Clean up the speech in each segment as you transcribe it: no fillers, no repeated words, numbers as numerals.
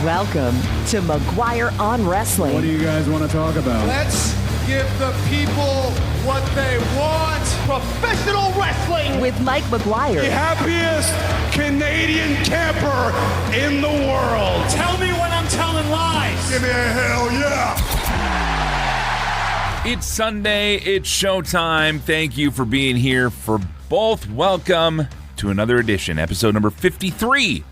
Welcome to McGuire on Wrestling. What do you guys want to talk about? Let's give the people what they want. Professional wrestling. With Mike McGuire. The happiest Canadian camper in the world. Tell me when I'm telling lies. Give me a hell yeah. It's Sunday. It's showtime. Thank you for being here for both. Welcome to another edition, episode number 53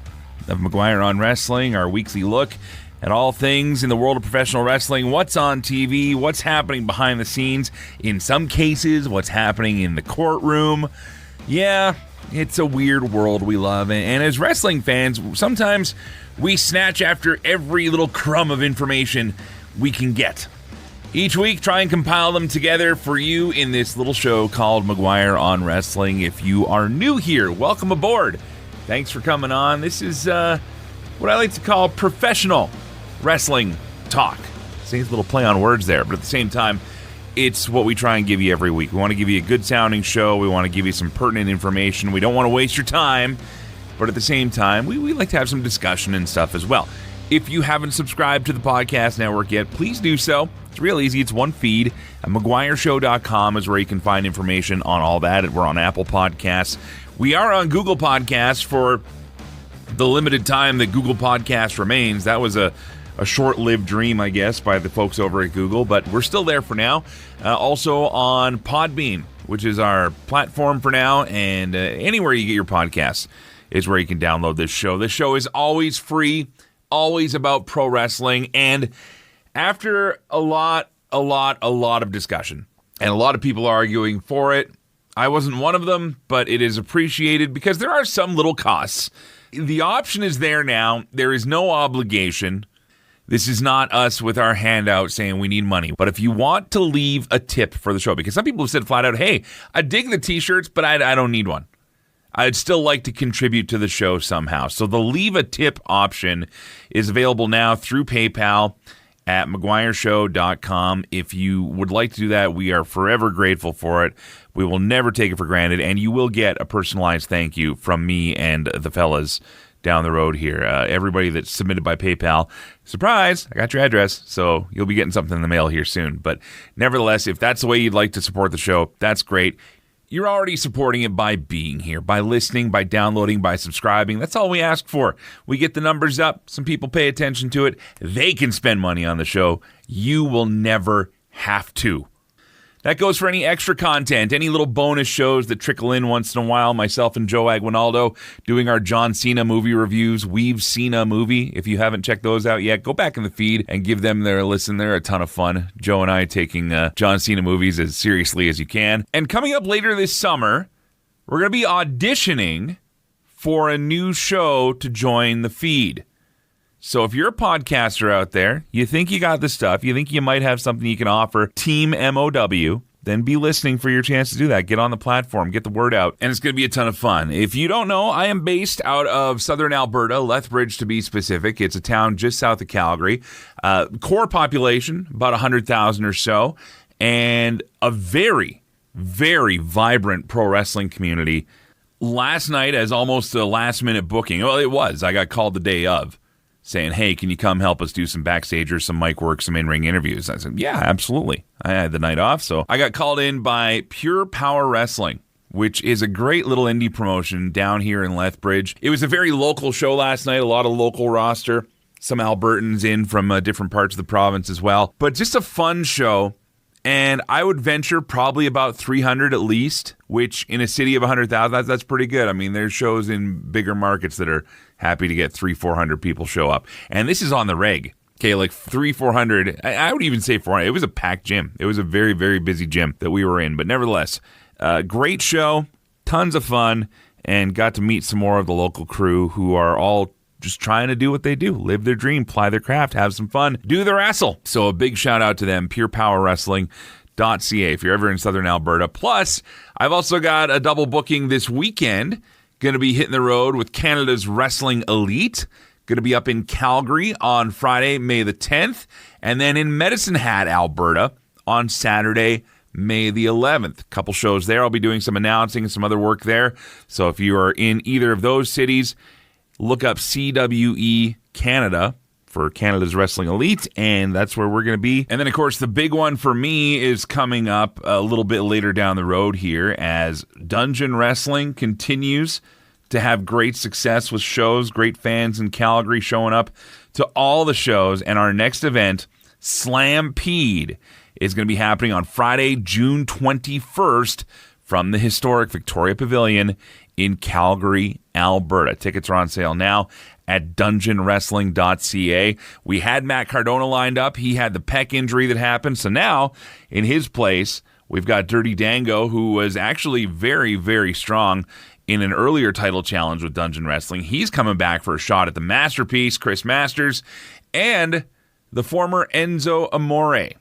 of McGuire on Wrestling, our weekly look at all things in the world of professional wrestling, what's on TV, what's happening behind the scenes, in some cases, what's happening in the courtroom. Yeah, it's a weird world we love, and as wrestling fans, sometimes we snatch after every little crumb of information we can get. Each week, try and compile them together for you in this little show called McGuire on Wrestling. If you are new here, welcome aboard. Thanks for coming on. This is what I like to call professional wrestling talk. See, it's a little play on words there, but at the same time, it's what we try and give you every week. We want to give you a good sounding show. We want to give you some pertinent information. We don't want to waste your time, but at the same time, we like to have some discussion and stuff as well. If you haven't subscribed to the podcast network yet, please do so. It's real easy. It's one feed. McGuireShow.com is where you can find information on all that. We're on Apple Podcasts. We are on Google Podcasts for the limited time that Google Podcasts remains. That was a short-lived dream, I guess, by the folks over at Google, but we're still there for now. Also on Podbean, which is our platform for now, and anywhere you get your podcasts is where you can download this show. This show is always free, always about pro wrestling, and after a lot of discussion, and a lot of people arguing for it, I wasn't one of them, but it is appreciated because there are some little costs. The option is there now. There is no obligation. This is not us with our hand out saying we need money. But if you want to leave a tip for the show, because some people have said flat out, hey, I dig the t-shirts, but I don't need one. I'd still like to contribute to the show somehow. So the leave a tip option is available now through PayPal at McGuireShow.com. If you would like to do that, we are forever grateful for it. We will never take it for granted, and you will get a personalized thank you from me and the fellas down the road here. Everybody that's submitted by PayPal, surprise, I got your address, so you'll be getting something in the mail here soon. But nevertheless, if that's the way you'd like to support the show, that's great. You're already supporting it by being here, by listening, by downloading, by subscribing. That's all we ask for. We get the numbers up. Some people pay attention to it. They can spend money on the show. You will never have to. That goes for any extra content, any little bonus shows that trickle in once in a while. Myself and Joe Aguinaldo doing our John Cena movie reviews. We've seen a movie. If you haven't checked those out yet, go back in the feed and give them their listen. They're a ton of fun. Joe and I taking John Cena movies as seriously as you can. And coming up later this summer, we're going to be auditioning for a new show to join the feed. So if you're a podcaster out there, you think you got the stuff, you think you might have something you can offer Team MOW, then be listening for your chance to do that. Get on the platform, get the word out, and it's going to be a ton of fun. If you don't know, I am based out of southern Alberta, Lethbridge to be specific. It's a town just south of Calgary. Core population, about 100,000 or so, and a very, very vibrant pro wrestling community. Last night, as almost a last-minute booking, well, it was. I got called the day of, saying, hey, can you come help us do some backstage or some mic work, some in-ring interviews? I said, yeah, absolutely. I had the night off, so I got called in by Pure Power Wrestling, which is a great little indie promotion down here in Lethbridge. It was a very local show last night, a lot of local roster, some Albertans in from different parts of the province as well, but just a fun show. And I would venture probably about 300 at least, which in a city of 100,000, that's pretty good. I mean, there's shows in bigger markets that are happy to get 300-400 people show up. And this is on the reg. Okay, like 300-400. I would even say 400. It was a packed gym. It was a very, very busy gym that we were in. But nevertheless, great show, tons of fun, and got to meet some more of the local crew who are all just trying to do what they do, live their dream, ply their craft, have some fun, do the wrestle. So a big shout out to them, purepowerwrestling.ca if you're ever in southern Alberta. Plus, I've also got a double booking this weekend. Going to be hitting the road with Canada's Wrestling Elite. Going to be up in Calgary on Friday, May the 10th, and then in Medicine Hat, Alberta on Saturday, May the 11th. A couple shows there. I'll be doing some announcing and some other work there. So if you are in either of those cities, look up CWE Canada for Canada's Wrestling Elite, and that's where we're going to be. And then, of course, the big one for me is coming up a little bit later down the road here as Dungeon Wrestling continues to have great success with shows, great fans in Calgary showing up to all the shows. And our next event, Slampede, is going to be happening on Friday, June 21st from the historic Victoria Pavilion in Calgary, Alberta. Tickets are on sale now at dungeonwrestling.ca. We had Matt Cardona lined up. He had the pec injury that happened. So now, in his place, we've got Dirty Dango, who was actually very, very strong in an earlier title challenge with Dungeon Wrestling. He's coming back for a shot at the Masterpiece, Chris Masters, and the former Enzo Amore.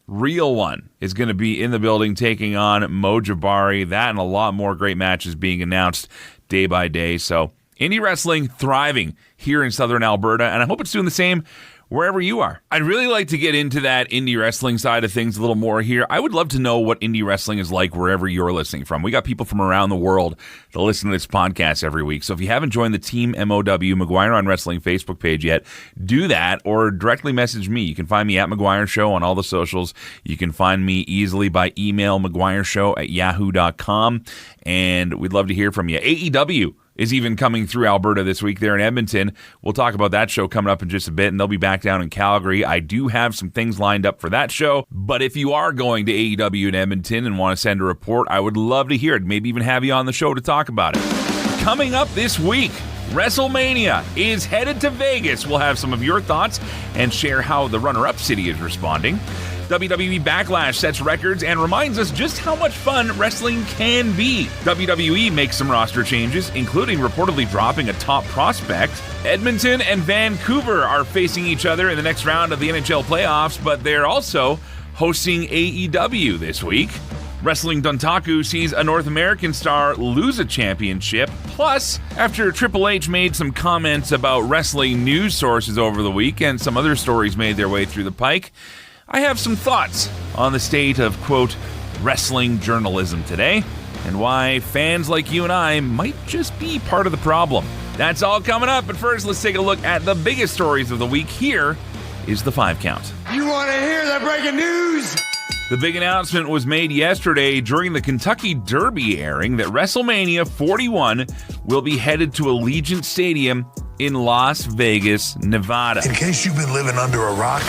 Real One is going to be in the building taking on Mo Jabari. That and a lot more great matches being announced day by day. So indie wrestling thriving here in Southern Alberta, and I hope it's doing the same wherever you are. I'd really like to get into that indie wrestling side of things a little more here. I would love to know what indie wrestling is like wherever you're listening from. We got people from around the world that listen to this podcast every week. So if you haven't joined the Team MOW McGuire on Wrestling Facebook page yet, do that or directly message me. You can find me at McGuire Show on all the socials. You can find me easily by email, McGuireShow@yahoo.com. And we'd love to hear from you. AEW is even coming through Alberta this week there in Edmonton. We'll talk about that show coming up in just a bit, and they'll be back down in Calgary. I do have some things lined up for that show, but if you are going to AEW in Edmonton and want to send a report, I would love to hear it, maybe even have you on the show to talk about it. Coming up this week, WrestleMania is headed to Vegas. We'll have some of your thoughts and share how the runner-up city is responding. WWE Backlash sets records and reminds us just how much fun wrestling can be. WWE makes some roster changes, including reportedly dropping a top prospect. Edmonton and Vancouver are facing each other in the next round of the NHL playoffs, but they're also hosting AEW this week. Wrestling Dontaku sees a North American star lose a championship. Plus, after Triple H made some comments about wrestling news sources over the week and some other stories made their way through the pike, I have some thoughts on the state of, quote, wrestling journalism today, and why fans like you and I might just be part of the problem. That's all coming up, but first let's take a look at the biggest stories of the week. Here is the 5 count. You want to hear the breaking news? The big announcement was made yesterday during the Kentucky Derby airing that WrestleMania 41 will be headed to Allegiant Stadium in Las Vegas, Nevada. In case you've been living under a rock,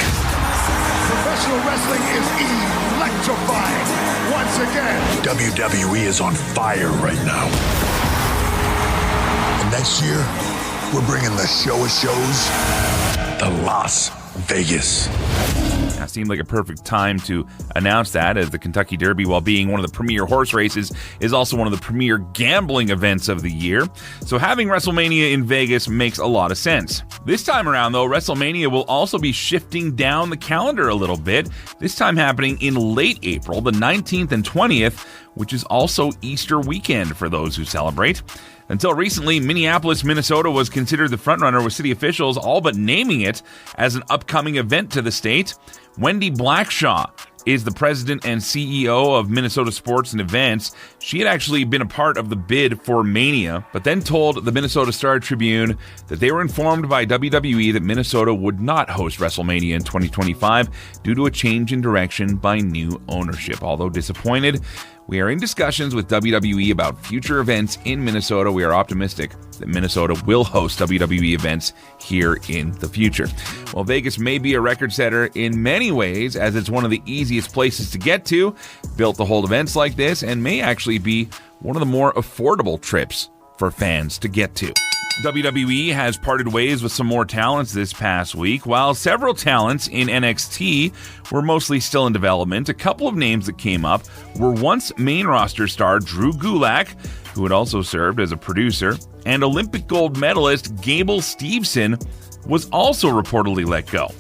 Professional wrestling is electrifying once again. WWE is on fire right now. And next year, we're bringing the show of shows to Las Vegas. That seemed like a perfect time to announce that, as the Kentucky Derby, while being one of the premier horse races, is also one of the premier gambling events of the year. So having WrestleMania in Vegas makes a lot of sense. This time around, though, WrestleMania will also be shifting down the calendar a little bit, this time happening in late April, the 19th and 20th, which is also Easter weekend for those who celebrate. Until recently, Minneapolis, Minnesota was considered the frontrunner, with city officials all but naming it as an upcoming event to the state. Wendy Blackshaw is the president and CEO of Minnesota Sports and Events. She had actually been a part of the bid for Mania, but then told the Minnesota Star-Tribune that they were informed by WWE that Minnesota would not host WrestleMania in 2025 due to a change in direction by new ownership. Although disappointed, we are in discussions with WWE about future events in Minnesota. We are optimistic that Minnesota will host WWE events here in the future. While Vegas may be a record setter in many ways, as it's one of the easiest places to get to, built to hold events like this, and may actually be one of the more affordable trips for fans to get to. WWE has parted ways with some more talents this past week. While several talents in NXT were mostly still in development, a couple of names that came up were once main roster star Drew Gulak, who had also served as a producer, and Olympic gold medalist Gable Steveson was also reportedly let go.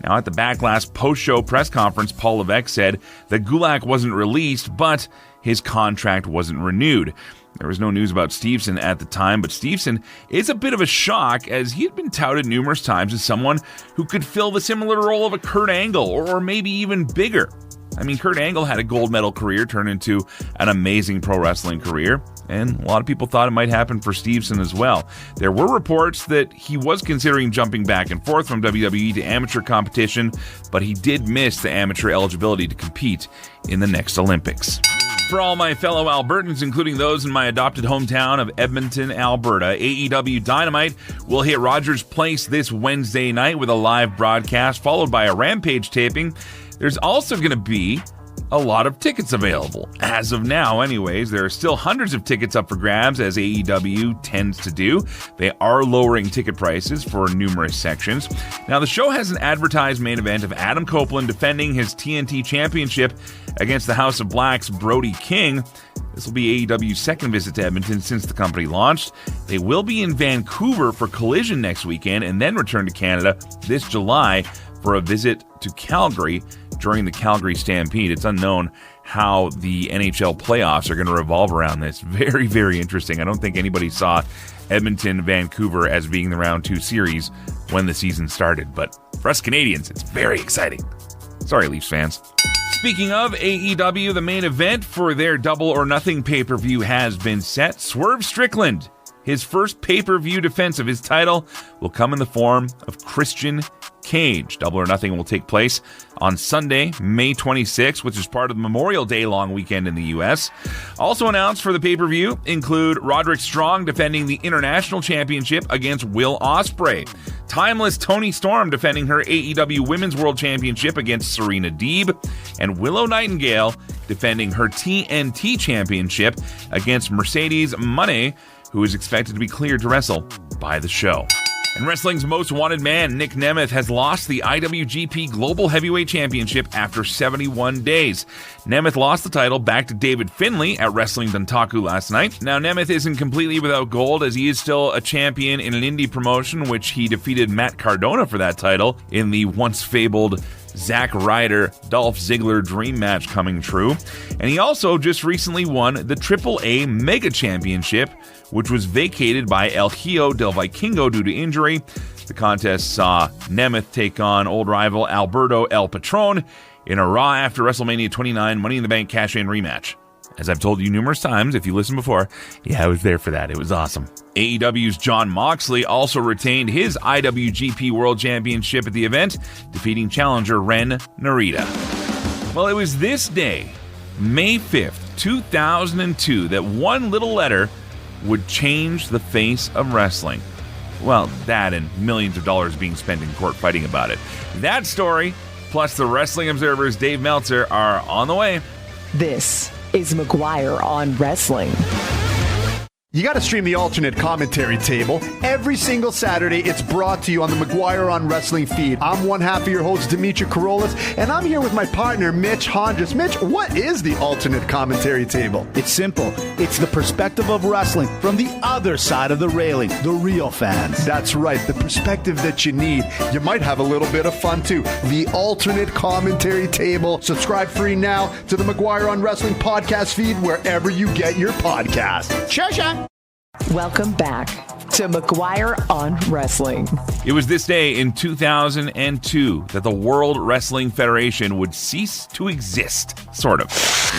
Now, at the Backlash post-show press conference, Paul Levesque said that Gulak wasn't released, but his contract wasn't renewed. There was no news about Steveson at the time, but Steveson is a bit of a shock, as he had been touted numerous times as someone who could fill the similar role of a Kurt Angle, or maybe even bigger. I mean, Kurt Angle had a gold medal career turn into an amazing pro wrestling career, and a lot of people thought it might happen for Steveson as well. There were reports that he was considering jumping back and forth from WWE to amateur competition, but he did miss the amateur eligibility to compete in the next Olympics. For all my fellow Albertans, including those in my adopted hometown of Edmonton, Alberta, AEW Dynamite will hit Rogers Place this Wednesday night with a live broadcast, followed by a Rampage taping. There's also going to be a lot of tickets available. As of now, anyways, there are still hundreds of tickets up for grabs, as AEW tends to do. They are lowering ticket prices for numerous sections. Now, the show has an advertised main event of Adam Copeland defending his TNT Championship against the House of Black's Brody King. This will be AEW's second visit to Edmonton since the company launched. They will be in Vancouver for Collision next weekend and then return to Canada this July for a visit to Calgary during the Calgary Stampede. It's unknown how the NHL playoffs are going to revolve around this. Very, very interesting. I don't think anybody saw Edmonton, Vancouver as being the round 2 series when the season started. But for us Canadians, it's very exciting. Sorry, Leafs fans. Speaking of AEW, the main event for their Double or Nothing pay-per-view has been set. Swerve Strickland, his first pay-per-view defense of his title, will come in the form of Christian Cage. Double or Nothing will take place on Sunday, May 26th, which is part of the Memorial Day long weekend in the U.S. Also announced for the pay-per-view include Roderick Strong defending the International Championship against Will Ospreay. Timeless Toni Storm defending her AEW Women's World Championship against Serena Deeb. And Willow Nightingale defending her TNT Championship against Mercedes Moné, who is expected to be cleared to wrestle by the show. And wrestling's most wanted man, Nick Nemeth, has lost the IWGP Global Heavyweight Championship after 71 days. Nemeth lost the title back to David Finlay at Wrestling Dontaku last night. Now, Nemeth isn't completely without gold, as he is still a champion in an indie promotion, which he defeated Matt Cardona for that title in the once-fabled Zack Ryder, Dolph Ziggler dream match coming true. And he also just recently won the AAA Mega Championship, which was vacated by El Hijo del Vikingo due to injury. The contest saw Nemeth take on old rival Alberto El Patron in a Raw after WrestleMania 29 Money in the Bank cash-in rematch. As I've told you numerous times, if you listened before, yeah, I was there for that. It was awesome. AEW's Jon Moxley also retained his IWGP World Championship at the event, defeating challenger Ren Narita. Well, it was this day, May 5th, 2002, that one little letter would change the face of wrestling. Well, that and millions of dollars being spent in court fighting about it. That story, plus the Wrestling Observer's Dave Meltzer, are on the way. This is McGuire on Wrestling. You got to stream the alternate commentary table. Every single Saturday, it's brought to you on the McGuire on Wrestling feed. I'm one half of your host, Dimitri Karolis, and I'm here with my partner, Mitch Hondras. Mitch, what is the alternate commentary table? It's simple. It's the perspective of wrestling from the other side of the railing, the real fans. That's right, the perspective that you need. You might have a little bit of fun, too. The alternate commentary table. Subscribe free now to the McGuire on Wrestling podcast feed wherever you get your podcast. Cheers! Welcome back to McGuire on Wrestling. It was this day in 2002 that the World Wrestling Federation would cease to exist, sort of.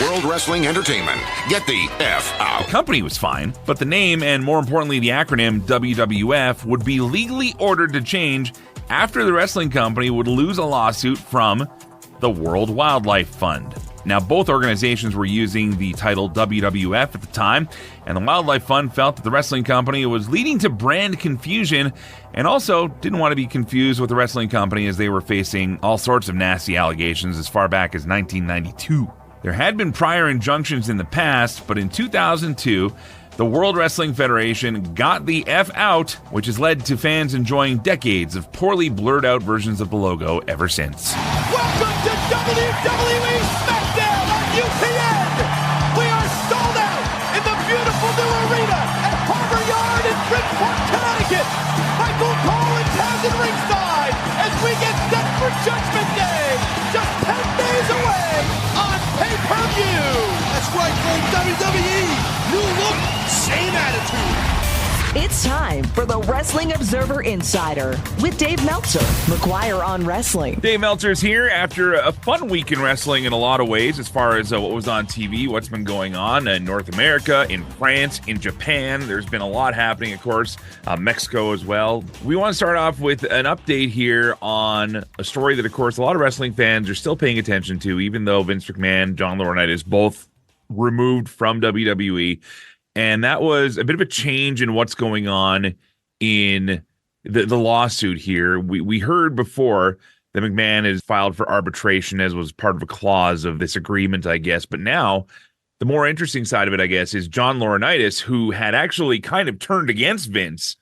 World Wrestling Entertainment. Get the F out. The company was fine, but the name and, more importantly, the acronym WWF would be legally ordered to change after the wrestling company would lose a lawsuit from the World Wildlife Fund. Now, both organizations were using the title WWF at the time, and the Wildlife Fund felt that the wrestling company was leading to brand confusion and also didn't want to be confused with the wrestling company as they were facing all sorts of nasty allegations as far back as 1992. There had been prior injunctions in the past, but in 2002, the World Wrestling Federation got the F out, which has led to fans enjoying decades of poorly blurred out versions of the logo ever since. Welcome to WWE SmackDown on UPN. We are sold out in the beautiful new arena at Harbor Yard in Bridgeport, Connecticut. Michael Collins has it ringside as we get set for Judgment Day, just 10 days away on pay-per-view. That's right, from WWE. New look, same attitude. It's It's time for the Wrestling Observer Insider with Dave Meltzer, McGuire on Wrestling. Dave Meltzer's here after a fun week in wrestling in a lot of ways, as far as what was on TV, what's been going on in North America, in France, in Japan. There's been a lot happening, of course, Mexico as well. We want to start off with an update here on a story that, of course, a lot of wrestling fans are still paying attention to, even though Vince McMahon, John Laurinaitis, both removed from WWE. And that was a bit of a change in what's going on in the lawsuit here. We heard before that McMahon has filed for arbitration, as was part of a clause of this agreement, I guess. But now the more interesting side of it, I guess, is John Laurinaitis, who had actually kind of turned against Vince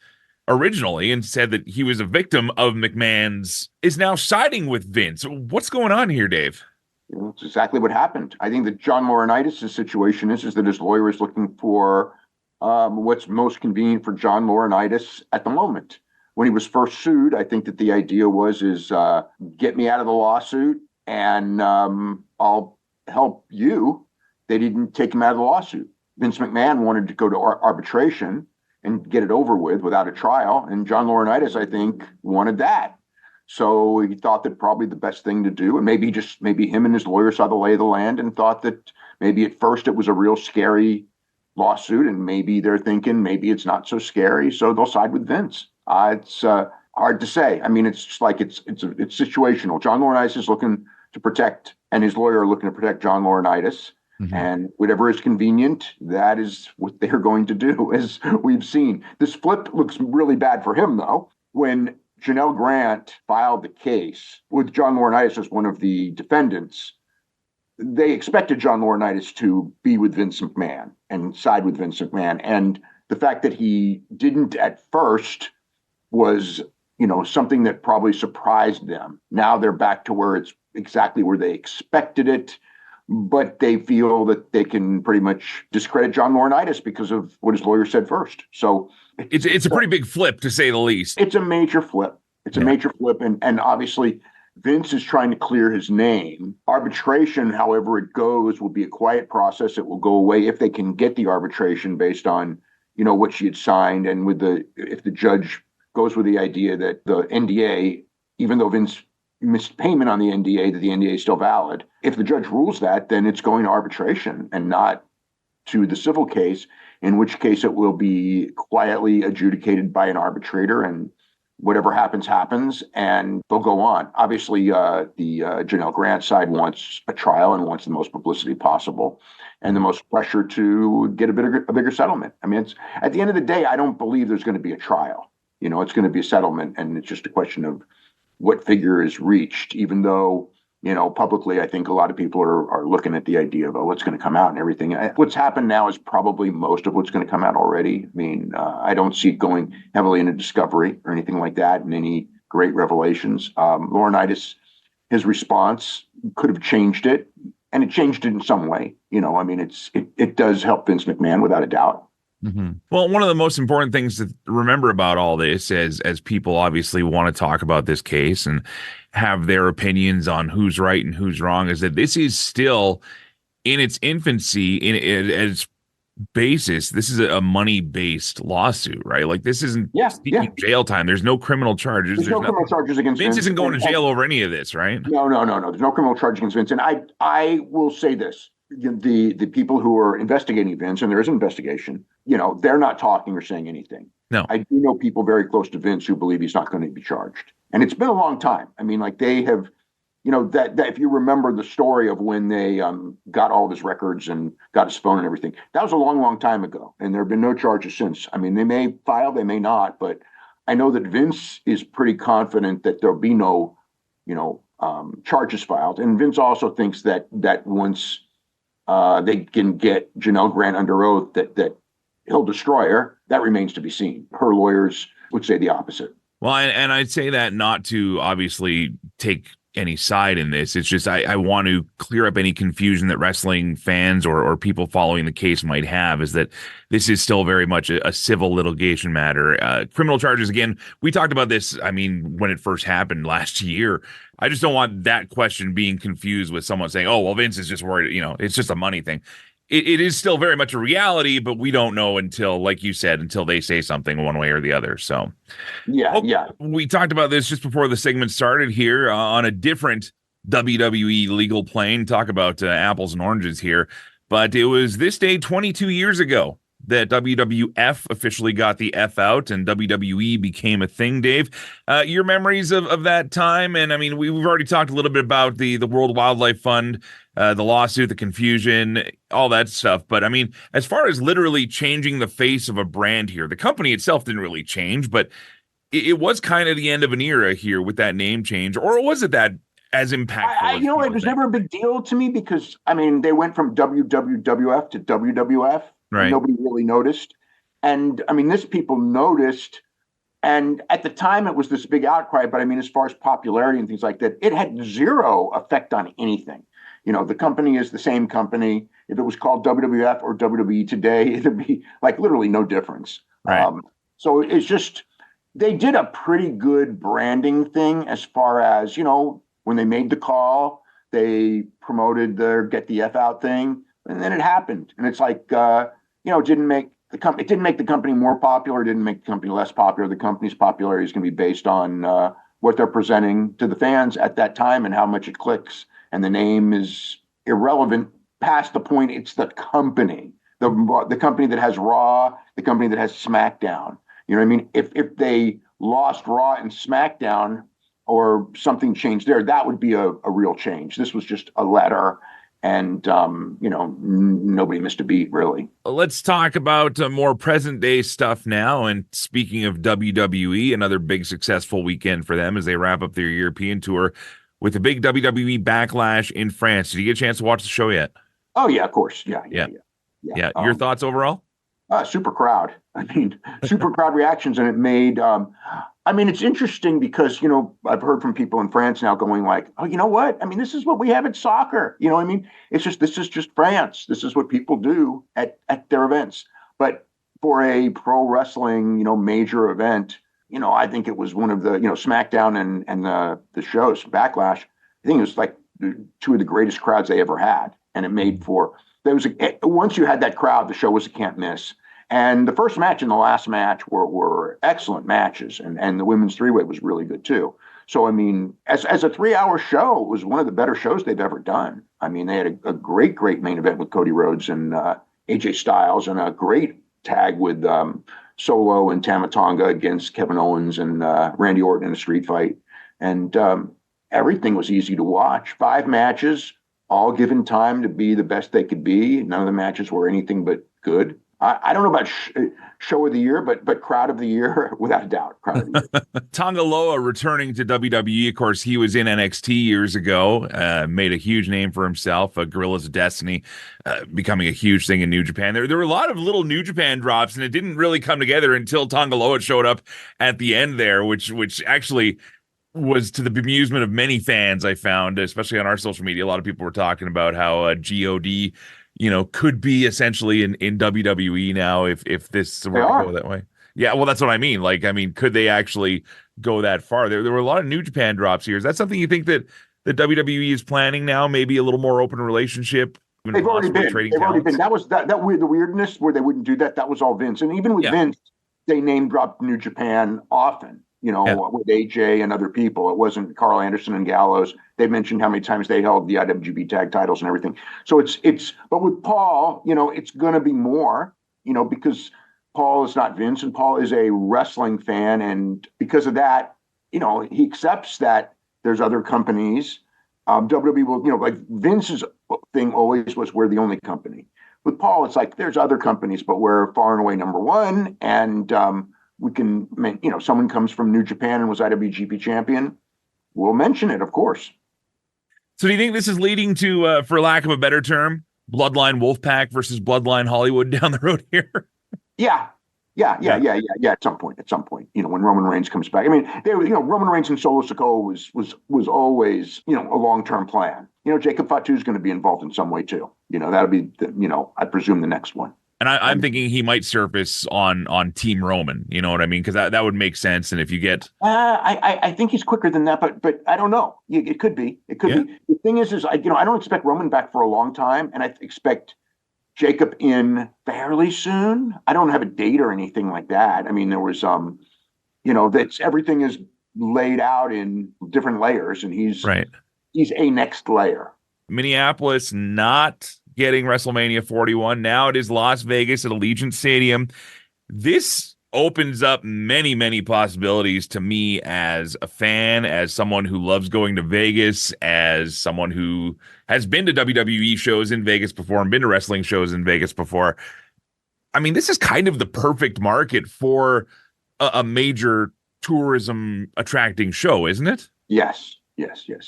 originally and said that he was a victim of McMahon's, is now siding with Vince. What's going on here, Dave? That's exactly what happened. I think that John Laurinaitis' situation is that his lawyer is looking for what's most convenient for John Laurinaitis at the moment. When he was first sued, I think that the idea was get me out of the lawsuit and I'll help you. They didn't take him out of the lawsuit. Vince McMahon wanted to go to arbitration and get it over with without a trial. And John Laurinaitis, I think, wanted that. So he thought that probably the best thing to do, and maybe him and his lawyer saw the lay of the land and thought that maybe at first it was a real scary lawsuit, and maybe they're thinking maybe it's not so scary, so they'll side with Vince. It's hard to say. I mean, it's just like it's situational. John Laurinaitis is looking to protect, and his lawyer are looking to protect John Laurinaitis. Mm-hmm. And whatever is convenient, that is what they're going to do, as we've seen. This flip looks really bad for him, though. When Janelle Grant filed the case with John Laurinaitis as one of the defendants, they expected John Laurinaitis to be with Vince McMahon and side with Vince McMahon. And the fact that he didn't at first was, something that probably surprised them. Now they're back to where it's exactly where they expected it, but they feel that they can pretty much discredit John Laurinaitis because of what his lawyer said first. So it's a pretty big flip, to say the least. It's a major flip. It's a major flip. And obviously Vince is trying to clear his name. Arbitration, however it goes, will be a quiet process. It will go away if they can get the arbitration based on, what she had signed. And if the judge goes with the idea that the NDA, even though Vince missed payment on the NDA, that the NDA is still valid. If the judge rules that, then it's going to arbitration and not to the civil case, in which case it will be quietly adjudicated by an arbitrator, and whatever happens, happens, and they'll go on. Obviously, the Janelle Grant side wants a trial and wants the most publicity possible and the most pressure to get a bigger settlement. I mean, it's at the end of the day, I don't believe there's going to be a trial. It's going to be a settlement, and it's just a question of what figure is reached, even though, publicly, I think a lot of people are looking at the idea of what's going to come out and everything. What's happened now is probably most of what's going to come out already. I mean, I don't see it going heavily into discovery or anything like that and any great revelations. Laurinaitis, his response could have changed it, and it changed it in some way. I mean, it does help Vince McMahon without a doubt. Mm-hmm. Well, one of the most important things to remember about all this, as people obviously want to talk about this case and have their opinions on who's right and who's wrong, is that this is still in its infancy, in its basis. This is a money-based lawsuit, right? Like, this isn't jail time. There's no criminal charges. There's no criminal charges against Vince. Vince isn't going to jail over any of this, right? No. There's no criminal charge against Vince. And I will say this. The people who are investigating Vince, and there is an investigation, they're not talking or saying anything. No. I do know people very close to Vince who believe he's not going to be charged. And it's been a long time. I mean, like, they have, that if you remember the story of when they got all of his records and got his phone and everything, that was a long, long time ago. And there have been no charges since. I mean, they may file, they may not, but I know that Vince is pretty confident that there'll be no, charges filed. And Vince also thinks that once they can get Janelle Grant under oath, that he'll destroy her. That remains to be seen. Her lawyers would say the opposite. Well, and I'd say that not to obviously take any side in this. It's just I want to clear up any confusion that wrestling fans or people following the case might have, is that this is still very much a civil litigation matter. Criminal charges, again, we talked about this, I mean, when it first happened last year. I just don't want that question being confused with someone saying, oh, well, Vince is just worried, it's just a money thing. it is still very much a reality, but we don't know until, like you said, until they say something one way or the other. So, yeah. We talked about this just before the segment started here on a different WWE legal plane. Talk about apples and oranges here. But it was this day 22 years ago that WWF officially got the F out and WWE became a thing, Dave. Your memories of that time? And I mean, we've already talked a little bit about the World Wildlife Fund, the lawsuit, the confusion, all that stuff. But I mean, as far as literally changing the face of a brand here, the company itself didn't really change, but it was kind of the end of an era here with that name change. Or was it that as impactful? It was never a big deal to me because, I mean, they went from WWF to WWF. Right. Nobody really noticed. And I mean, this people noticed. And at the time, it was this big outcry. But I mean, as far as popularity and things like that, it had zero effect on anything. You know, the company is the same company. If it was called WWF or WWE today, it'd be like literally no difference. Right. So it's just, they did a pretty good branding thing as far as, you know, when they made the call, they promoted their get the F out thing. And then it happened. And it's like, it didn't make the company more popular, didn't make the company less popular. The company's popularity is going to be based on what they're presenting to the fans at that time and how much it clicks. And the name is irrelevant past the point. It's the company, the company that has Raw, the company that has SmackDown. You know what I mean? If they lost Raw and SmackDown or something changed there, that would be a real change. This was just a letter. And, nobody missed a beat, really. Let's talk about more present day stuff now. And speaking of WWE, another big successful weekend for them as they wrap up their European tour with the big WWE Backlash in France. Did you get a chance to watch the show yet? Oh, yeah, of course. Yeah. Your thoughts overall? Super crowd. I mean, super crowd reactions. And it made, it's interesting because, I've heard from people in France now going like, oh, you know what? I mean, this is what we have at soccer. You know what I mean? This is just France. This is what people do at their events. But for a pro wrestling, major event, I think it was one of the, SmackDown and the shows, Backlash. I think it was like two of the greatest crowds they ever had. And it made for, once you had that crowd, the show was a can't miss. And the first match and the last match were excellent matches. And the women's three-way was really good too. So, I mean, as a 3-hour show, it was one of the better shows they've ever done. I mean, they had a great main event with Cody Rhodes and AJ Styles and a great tag with Solo and Tama Tonga against Kevin Owens and Randy Orton in a street fight. And everything was easy to watch. 5 matches, all given time to be the best they could be. None of the matches were anything but good. I don't know about show of the year, but crowd of the year, without a doubt. Crowd of the year. Tonga Loa returning to WWE. Of course, he was in NXT years ago, made a huge name for himself. Gorillas of Destiny becoming a huge thing in New Japan. There were a lot of little New Japan drops, and it didn't really come together until Tonga Loa showed up at the end there, which actually was to the bemusement of many fans, I found, especially on our social media. A lot of people were talking about how GOD could be essentially in WWE now if this were to go that way. Yeah, well, that's what I mean. Could they actually go that far? There were a lot of New Japan drops here. Is that something you think that the WWE is planning now? Maybe a little more open relationship? They've already been. That was the weirdness where they wouldn't do that. That was all Vince. And even with Vince, they name dropped New Japan often. With AJ and other people. It wasn't Carl Anderson and Gallows. They mentioned how many times they held the IWGP tag titles and everything. So but with Paul, it's going to be more, because Paul is not Vince and Paul is a wrestling fan. And because of that, he accepts that there's other companies. WWE will, like Vince's thing always was we're the only company. With Paul, it's like there's other companies, but we're far and away number one. And, we can, someone comes from New Japan and was IWGP champion, we'll mention it, of course. So do you think this is leading to, for lack of a better term, Bloodline Wolfpack versus Bloodline Hollywood down the road here? Yeah. At some point, when Roman Reigns comes back. I mean, Roman Reigns and Solo Sikoa was always, a long-term plan. Jacob Fatu is going to be involved in some way too. That'll be, I presume the next one. And I'm thinking he might surface on Team Roman. You know what I mean? Because that would make sense. And if you get, I think he's quicker than that, but I don't know. It could be. It could be. The thing is I don't expect Roman back for a long time, and I expect Jacob in fairly soon. I don't have a date or anything like that. I mean, there was, that's everything is laid out in different layers, and he's a next layer. Minneapolis not getting WrestleMania 41. Now it is Las Vegas at Allegiant Stadium. This opens up many, many possibilities to me as a fan, as someone who loves going to Vegas, as someone who has been to WWE shows in Vegas before and been to wrestling shows in Vegas before. I mean, this is kind of the perfect market for a major tourism attracting show, isn't it? Yes.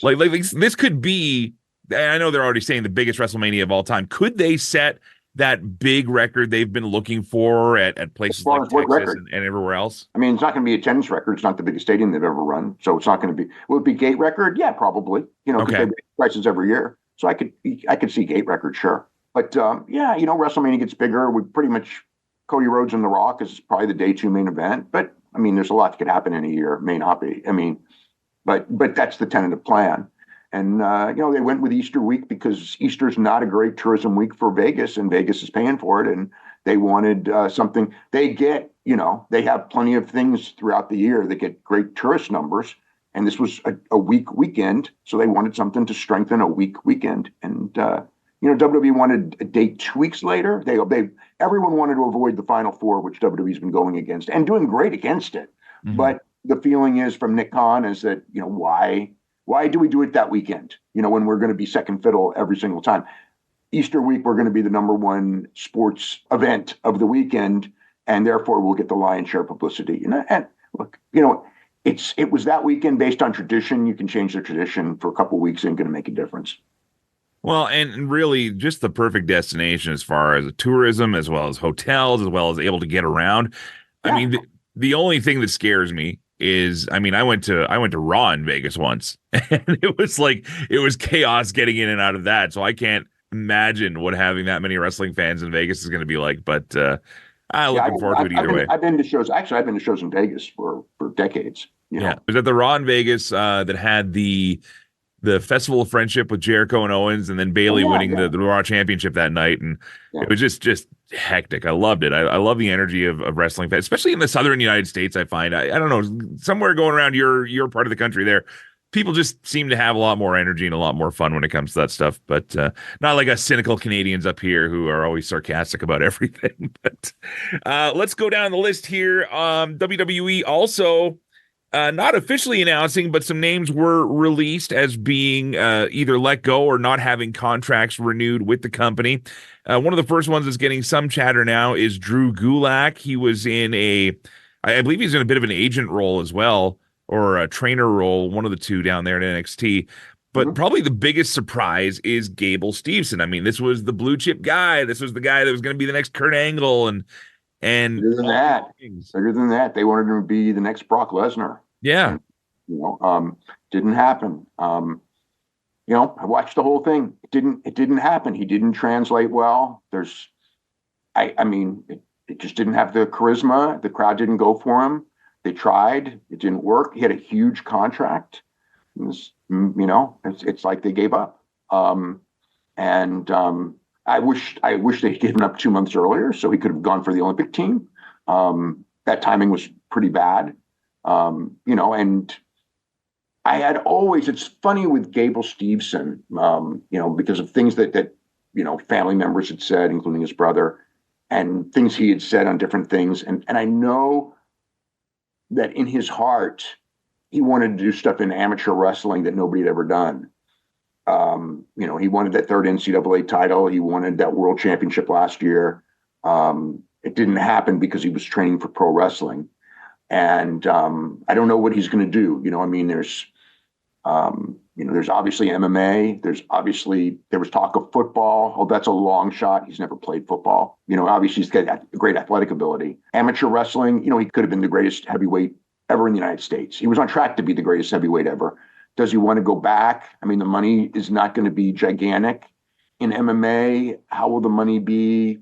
Like this could be, I know they're already saying the biggest WrestleMania of all time. Could they set that big record they've been looking for at places like Texas and everywhere else? I mean, it's not going to be a attendance record. It's not the biggest stadium they've ever run. So it's not going to be, will it be gate record? Yeah, probably, because they raise prices every year. So I could see gate record, sure. But WrestleMania gets bigger. We pretty much, Cody Rhodes and The Rock is probably the day 2 main event. But I mean, there's a lot that could happen in a year. It may not be. I mean, but that's the tentative plan. And, they went with Easter week because Easter's not a great tourism week for Vegas, and Vegas is paying for it. And they wanted something. They get, they have plenty of things throughout the year that get great tourist numbers. And this was a weekend. So they wanted something to strengthen a weekend. And, WWE wanted a date 2 weeks later. Everyone wanted to avoid the Final Four, which WWE's been going against and doing great against it. Mm-hmm. But the feeling is from Nick Khan is that, why do we do it that weekend? When we're going to be second fiddle every single time. Easter week, we're going to be the number one sports event of the weekend, and therefore we'll get the lion's share publicity. And look, it was that weekend based on tradition. You can change the tradition for a couple of weeks, ain't going to make a difference. Well, and really just the perfect destination as far as tourism, as well as hotels, as well as able to get around. Yeah. I mean, the only thing that scares me is, I went to Raw in Vegas once, and it was chaos getting in and out of that. So I can't imagine what having that many wrestling fans in Vegas is going to be like. But I'm looking forward to it either way. I've been to shows. Actually, I've been to shows in Vegas for decades. Yeah, it was at the Raw in Vegas that had the Festival of Friendship with Jericho and Owens, and then Bayley winning the Raw Championship that night, and it was just hectic. I loved it. I love the energy of wrestling fans, especially in the southern United States. I find I don't know, somewhere going around your part of the country there, people just seem to have a lot more energy and a lot more fun when it comes to that stuff. But not like us cynical Canadians up here who are always sarcastic about everything. But let's go down the list here. WWE also. Not officially announcing, but some names were released as being either let go or not having contracts renewed with the company. One of the first ones that's getting some chatter now is Drew Gulak. He was in I believe he's in a bit of an agent role as well, or a trainer role, one of the two down there at NXT. But probably the biggest surprise is Gable Steveson. I mean, this was the blue chip guy. This was the guy that was going to be the next Kurt Angle and bigger than that, they wanted him to be the next Brock Lesnar. Yeah. And, didn't happen. I watched the whole thing. It didn't happen. He didn't translate well. It just didn't have the charisma. The crowd didn't go for him. They tried. It didn't work. He had a huge contract. It was, it's like they gave up. I wish they'd given up 2 months earlier so he could have gone for the Olympic team. That timing was pretty bad. And I had always, it's funny with Gable Steveson, because of things that family members had said, including his brother, and things he had said on different things. And I know that in his heart, he wanted to do stuff in amateur wrestling that nobody had ever done. He wanted that third NCAA title. He wanted that world championship last year. It didn't happen because he was training for pro wrestling. And I don't know what he's going to do. There's obviously MMA. There was talk of football. Oh, that's a long shot. He's never played football. Obviously he's got great athletic ability. Amateur wrestling, he could have been the greatest heavyweight ever in the United States. He was on track to be the greatest heavyweight ever. Does he want to go back? I mean, the money is not going to be gigantic in MMA. How will the money be?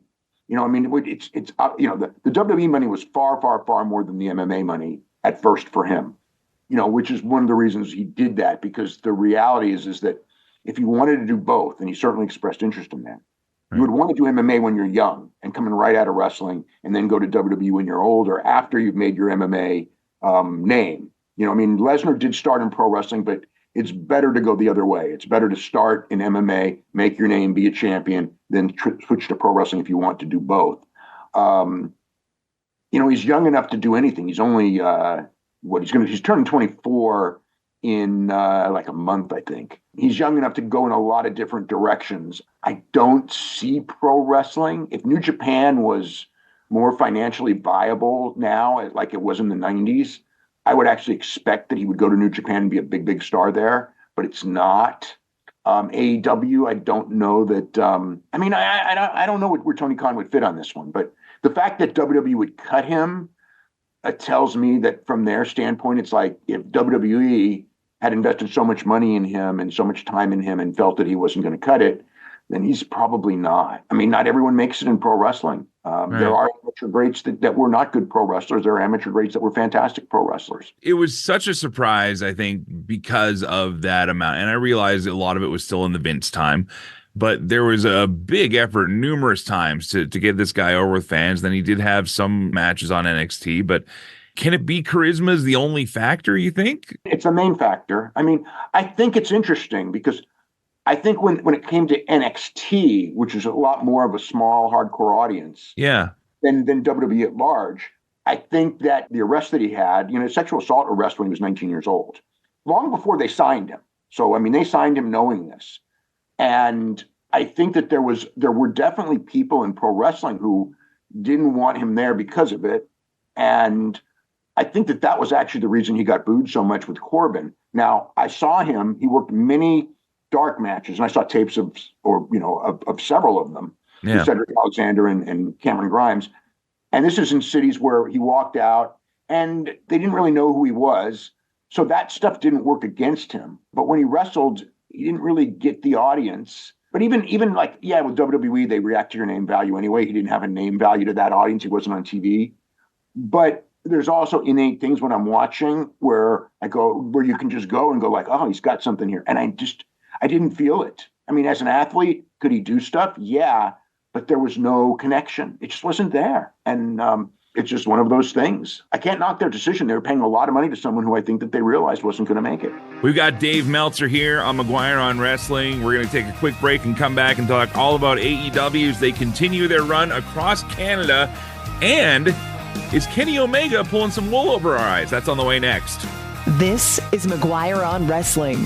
The WWE money was far, far, far more than the MMA money at first for him, which is one of the reasons he did that, because the reality is that if he wanted to do both, and he certainly expressed interest in that, You would want to do MMA when you're young and coming right out of wrestling, and then go to WWE when you're older after you've made your MMA name. You know, I mean, Lesnar did start in pro wrestling, but it's better to go the other way. It's better to start in MMA, make your name, be a champion, then switch to pro wrestling if you want to do both. You know, he's young enough to do anything. He's only he's turning 24 in like a month, I think. He's young enough to go in a lot of different directions. I don't see pro wrestling. If New Japan was more financially viable now, like it was in the 90s, I would actually expect that he would go to New Japan and be a big, big star there, but it's not. AEW, I don't know that. I don't know where Tony Khan would fit on this one, but the fact that WWE would cut him tells me that from their standpoint, it's like if WWE had invested so much money in him and so much time in him and felt that he wasn't going to cut it, then he's probably not. I mean, not everyone makes it in pro wrestling. Right. There are amateur greats that were not good pro wrestlers. There are amateur greats that were fantastic pro wrestlers. It was such a surprise, I think, because of that amount. And I realized a lot of it was still in the Vince time, but there was a big effort numerous times to get this guy over with fans. Then he did have some matches on NXT, but can it be charisma is the only factor, you think? It's a main factor. I mean, I think it's interesting because I think when it came to NXT, which is a lot more of a small, hardcore audience than WWE at large, I think that the arrest that he had, you know, sexual assault arrest when he was 19 years old, long before they signed him. So, I mean, they signed him knowing this. And I think that there were definitely people in pro wrestling who didn't want him there because of it. And I think that was actually the reason he got booed so much with Corbin. Now, I saw him, he worked many dark matches, and I saw tapes of several of them, with Cedric Alexander and Cameron Grimes. And this is in cities where he walked out and they didn't really know who he was. So that stuff didn't work against him. But when he wrestled, he didn't really get the audience. But even with WWE, they react to your name value anyway. He didn't have a name value to that audience. He wasn't on TV. But there's also innate things when I'm watching where you can just go and go like, oh, he's got something here. And I didn't feel it. I mean, as an athlete, could he do stuff? Yeah, but there was no connection. It just wasn't there. And it's just one of those things. I can't knock their decision. They were paying a lot of money to someone who I think that they realized wasn't going to make it. We've got Dave Meltzer here on McGuire on Wrestling. We're going to take a quick break and come back and talk all about AEW as they continue their run across Canada. And is Kenny Omega pulling some wool over our eyes? That's on the way next. This is McGuire on Wrestling.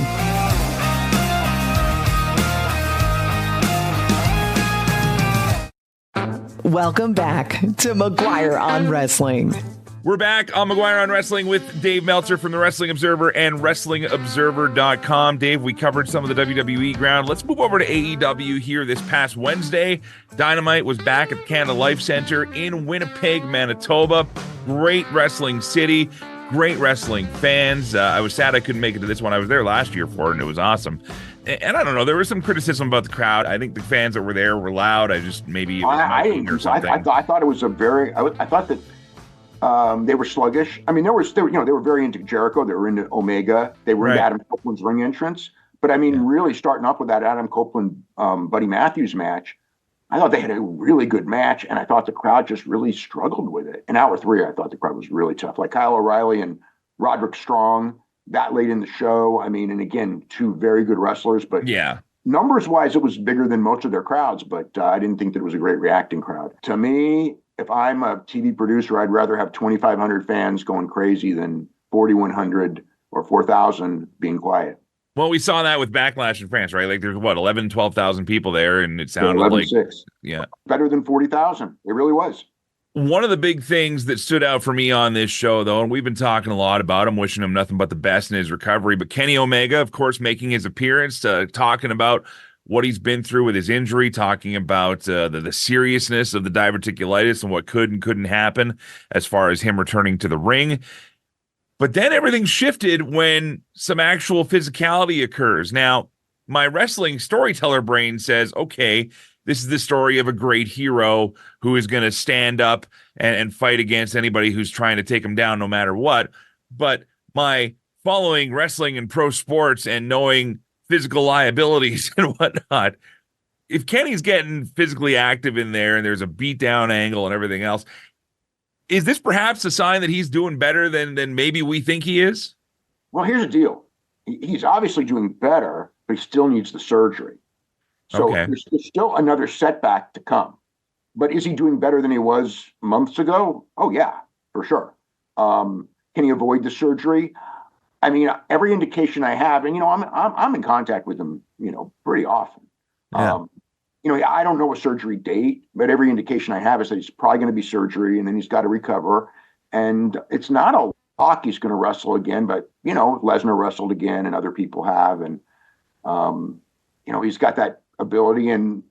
Welcome back to McGuire on Wrestling. We're back on McGuire on Wrestling with Dave Meltzer from the Wrestling Observer and WrestlingObserver.com. Dave, we covered some of the WWE ground. Let's move over to AEW here this past Wednesday. Dynamite was back at the Canada Life Center in Winnipeg, Manitoba. Great wrestling city, great wrestling fans. I was sad I couldn't make it to this one. I was there last year for it, and it was awesome. And I don't know, there was some criticism about the crowd. I think the fans that were there were loud. I just maybe it was or something. I thought it was I thought that they were sluggish. I mean, they were very into Jericho. They were into Omega. They were into Adam Copeland's ring entrance. But I mean, really starting off with that Adam Copeland Buddy Matthews match, I thought they had a really good match, and I thought the crowd just really struggled with it. In hour 3, I thought the crowd was really tough. Like Kyle O'Reilly and Roderick Strong that late in the show. I mean, and again, 2 very good wrestlers, but numbers-wise, it was bigger than most of their crowds, but I didn't think that it was a great reacting crowd. To me, if I'm a TV producer, I'd rather have 2,500 fans going crazy than 4,100 or 4,000 being quiet. Well, we saw that with Backlash in France, right? Like there's 11, 12,000 people there, and it sounded 11, better than 40,000. It really was. One of the big things that stood out for me on this show, though, and we've been talking a lot about him, wishing him nothing but the best in his recovery, but Kenny Omega, of course, making his appearance, talking about what he's been through with his injury, talking about the seriousness of the diverticulitis and what could and couldn't happen as far as him returning to the ring. But then everything shifted when some actual physicality occurs. Now, my wrestling storyteller brain says, okay, this is the story of a great hero who is going to stand up and fight against anybody who's trying to take him down no matter what. But my following wrestling and pro sports and knowing physical liabilities and whatnot, if Kenny's getting physically active in there and there's a beatdown angle and everything else, is this perhaps a sign that he's doing better than maybe we think he is? Well, here's the deal. He's obviously doing better, but he still needs the surgery. So there's still another setback to come. But is he doing better than he was months ago? Oh, yeah, for sure. Can he avoid the surgery? I mean, every indication I have, and, I'm in contact with him, pretty often. Yeah. I don't know a surgery date, but every indication I have is that he's probably going to be surgery and then he's got to recover. And it's not a lock he's going to wrestle again, but, Lesnar wrestled again and other people have. And, he's got that ability and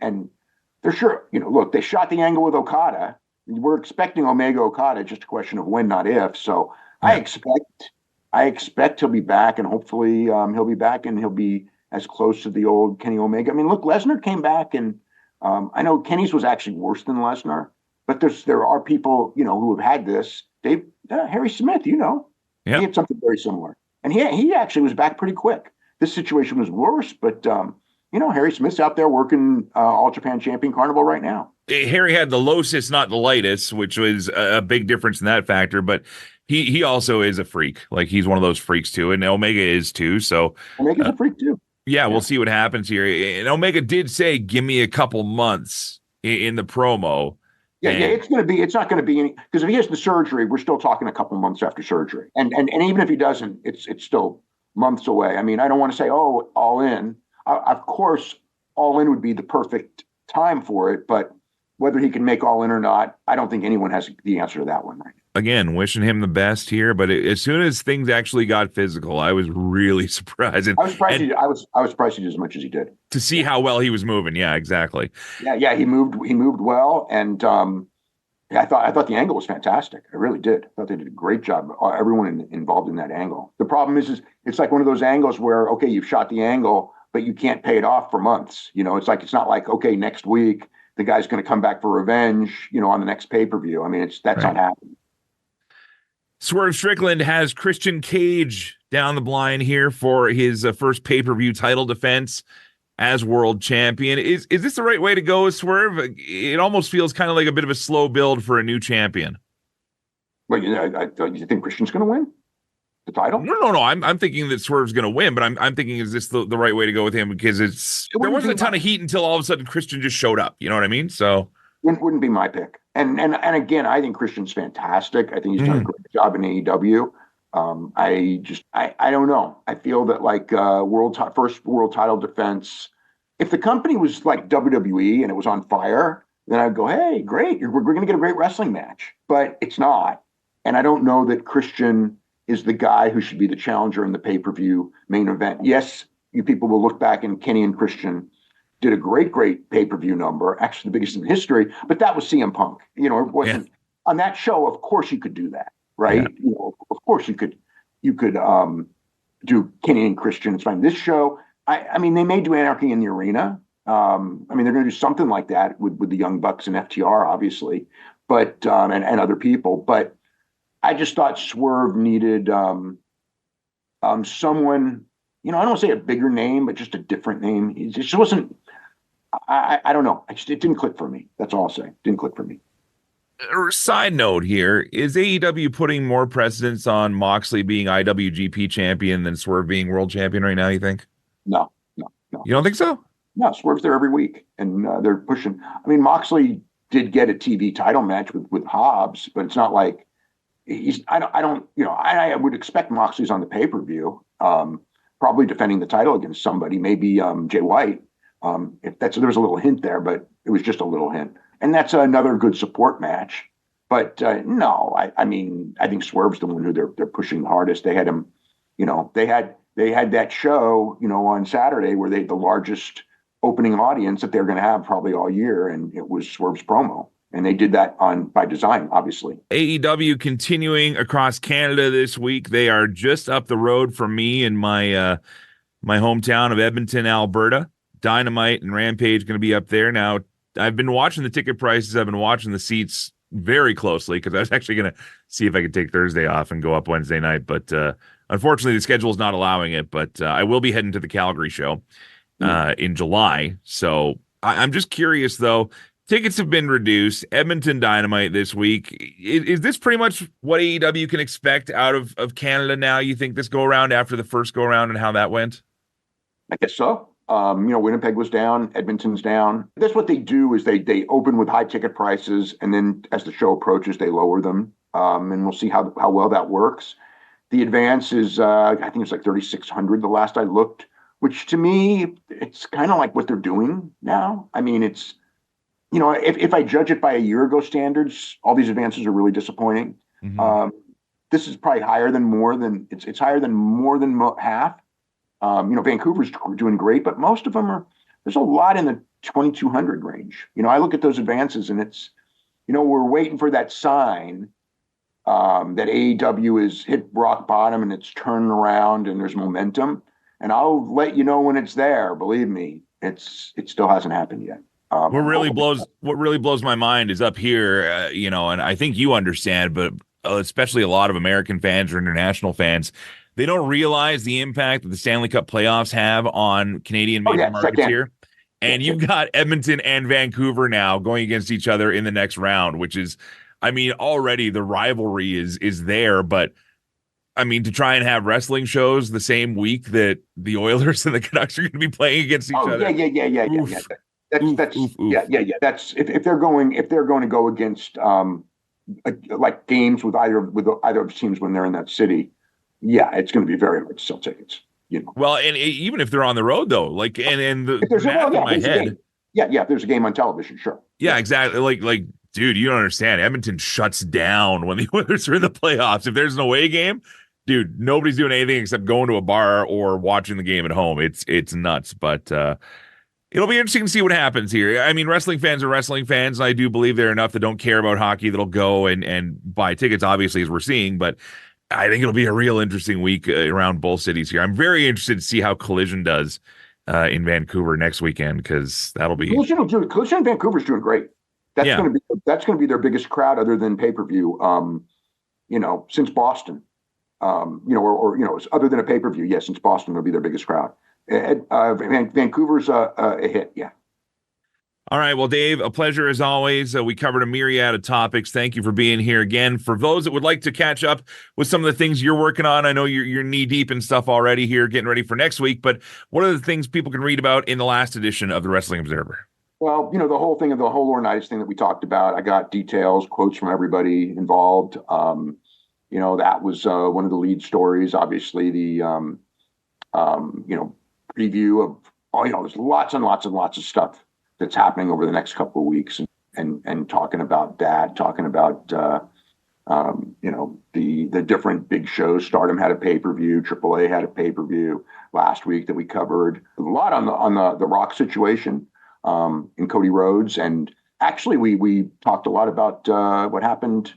they're sure, look, they shot the angle with Okada. We're expecting Omega Okada, just a question of when, not if. So yeah. I expect he'll be back and hopefully he'll be back and he'll be as close to the old Kenny Omega. I mean, look, Lesnar came back and I know Kenny's was actually worse than Lesnar, but there are people, who have had this. Harry Smith, he had something very similar. And he actually was back pretty quick. This situation was worse, but Harry Smith's out there working All Japan Champion Carnival right now. Harry had the losis, not the lightus, which was a big difference in that factor, but he also is a freak. Like, he's one of those freaks too, and Omega is too. So Omega's a freak too. Yeah, we'll see what happens here. And Omega did say, give me a couple months in the promo. Yeah, it's not going to be any, because if he has the surgery, we're still talking a couple months after surgery. And even if he doesn't, it's still months away. I mean, I don't want to say, all in. Of course, all in would be the perfect time for it, but whether he can make all in or not, I don't think anyone has the answer to that one right now. Again, wishing him the best here, but as soon as things actually got physical, I was really surprised. I was surprised he did as much as he did. To see how well he was moving. Yeah, exactly. Yeah, he moved well, and I thought the angle was fantastic. I really did. I thought they did a great job. Everyone involved in that angle. The problem is it's like one of those angles where, okay, you've shot the angle, but you can't pay it off for months. It's not like, okay, next week the guy's going to come back for revenge, on the next pay-per-view. I mean, that's not happening. Swerve Strickland has Christian Cage down the blind here for his first pay-per-view title defense as world champion. Is this the right way to go, Swerve? It almost feels kind of like a bit of a slow build for a new champion. Well, you think Christian's going to win the title? No. I'm thinking that Swerve's going to win, but I'm thinking, is this the right way to go with him? Because there wasn't a ton of heat until all of a sudden Christian just showed up. You know what I mean? So it wouldn't be my pick. And again, I think Christian's fantastic. I think he's done a great job in AEW. I don't know. I feel that like first world title defense, if the company was like WWE and it was on fire, then I'd go, hey, great, we're going to get a great wrestling match. But it's not. And I don't know that Christian is the guy who should be the challenger in the pay-per-view main event. Yes, you people will look back and Kenny and Christian did a great pay-per-view number, actually the biggest in history, but that was CM Punk. It wasn't on that show. Of course you could do that, right? Yeah. Of course you could do Kenny and Christian. It's fine. This show, I mean, they may do Anarchy in the Arena. I mean, they're going to do something like that with the Young Bucks and FTR, obviously, but and other people. But I just thought Swerve needed someone. I don't want to say a bigger name, but just a different name. It just wasn't. I don't know. It didn't click for me. That's all I'll say. It didn't click for me. Side note here, is AEW putting more precedence on Moxley being IWGP champion than Swerve being world champion right now, you think? No. You don't think so? No, Swerve's there every week, and they're pushing. I mean, Moxley did get a TV title match with Hobbs, but it's not like he's. I would expect Moxley's on the pay-per-view, probably defending the title against somebody, maybe Jay White. There was a little hint there, but it was just a little hint. And that's another good support match. But no, I mean, I think Swerve's the one who they're pushing the hardest. They had him, they had that show, on Saturday where they had the largest opening audience that they're going to have probably all year, and it was Swerve's promo. And they did that by design, obviously. AEW continuing across Canada this week. They are just up the road from me in my hometown of Edmonton, Alberta. Dynamite and Rampage going to be up there. Now, I've been watching the ticket prices. I've been watching the seats very closely because I was actually going to see if I could take Thursday off and go up Wednesday night. But unfortunately, the schedule is not allowing it. But I will be heading to the Calgary show in July. So I'm just curious, though. Tickets have been reduced. Edmonton Dynamite this week. Is this pretty much what AEW can expect out of Canada now, you think, this go-around after the first go-around and how that went? I guess so. Winnipeg was down, Edmonton's down. That's what they do is they open with high ticket prices, and then as the show approaches, they lower them. And we'll see how well that works. The advance is, I think it's like 3,600 the last I looked, which to me, it's kind of like what they're doing now. I mean, it's, if I judge it by a year ago standards, all these advances are really disappointing. Mm-hmm. This is probably higher than it's higher than more than half. Vancouver's doing great, but most of them there's a lot in the 2,200 range. I look at those advances and it's, we're waiting for that sign that AEW has hit rock bottom and it's turning around and there's momentum. And I'll let you know when it's there. Believe me, it still hasn't happened yet. What really blows my mind is up here, and I think you understand, but especially a lot of American fans or international fans, they don't realize the impact that the Stanley Cup playoffs have on Canadian major markets here. And you've got Edmonton and Vancouver now going against each other in the next round, which is, already the rivalry is there, but to try and have wrestling shows the same week that the Oilers and the Canucks are going to be playing against each other. Yeah. That's if they're going to go against like games with either of teams when they're in that city, it's going to be very hard to sell tickets. Well, and even if they're on the road though, like and the math in my head, if there's a game on television, sure. Yeah, exactly. Like, dude, you don't understand. Edmonton shuts down when the Oilers are in the playoffs. If there's an away game, dude, nobody's doing anything except going to a bar or watching the game at home. It's nuts, but. It'll be interesting to see what happens here. Wrestling fans are wrestling fans. And I do believe there are enough that don't care about hockey that'll go and buy tickets, obviously, as we're seeing. But I think it'll be a real interesting week around both cities here. I'm very interested to see how Collision does in Vancouver next weekend, because that'll be... Collision in Vancouver's doing great. That's going to be their biggest crowd other than pay-per-view, since Boston. Other than a pay-per-view, since Boston will be their biggest crowd. Vancouver's a hit, yeah. All right, well, Dave, a pleasure as always. We covered a myriad of topics. Thank you for being here again. For those that would like to catch up with some of the things you're working on, I know you're knee-deep in stuff already here, getting ready for next week, but what are the things people can read about in the last edition of the Wrestling Observer? Well, the whole Laurinaitis thing that we talked about, I got details, quotes from everybody involved. That was one of the lead stories. Obviously, the preview of there's lots and lots and lots of stuff that's happening over the next couple of weeks, and talking about that, talking about the different big shows. Stardom had a pay-per-view, AAA had a pay-per-view last week that we covered. A lot on the Rock situation in Cody Rhodes, and actually we talked a lot about what happened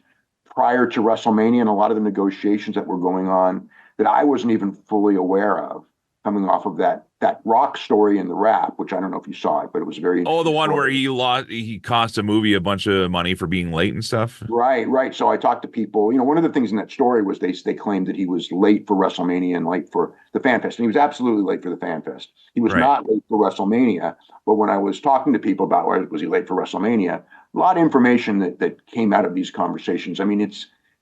prior to WrestleMania and a lot of the negotiations that were going on that I wasn't even fully aware of, coming off of that Rock story in the Wrap, which I don't know if you saw it, but it was very interesting. Oh, the one story. where he cost a movie a bunch of money for being late and stuff? Right. So I talked to people. One of the things in that story was they claimed that he was late for WrestleMania and late for the Fan Fest. And he was absolutely late for the Fan Fest. He was not late for WrestleMania. But when I was talking to people about was he late for WrestleMania, a lot of information that came out of these conversations.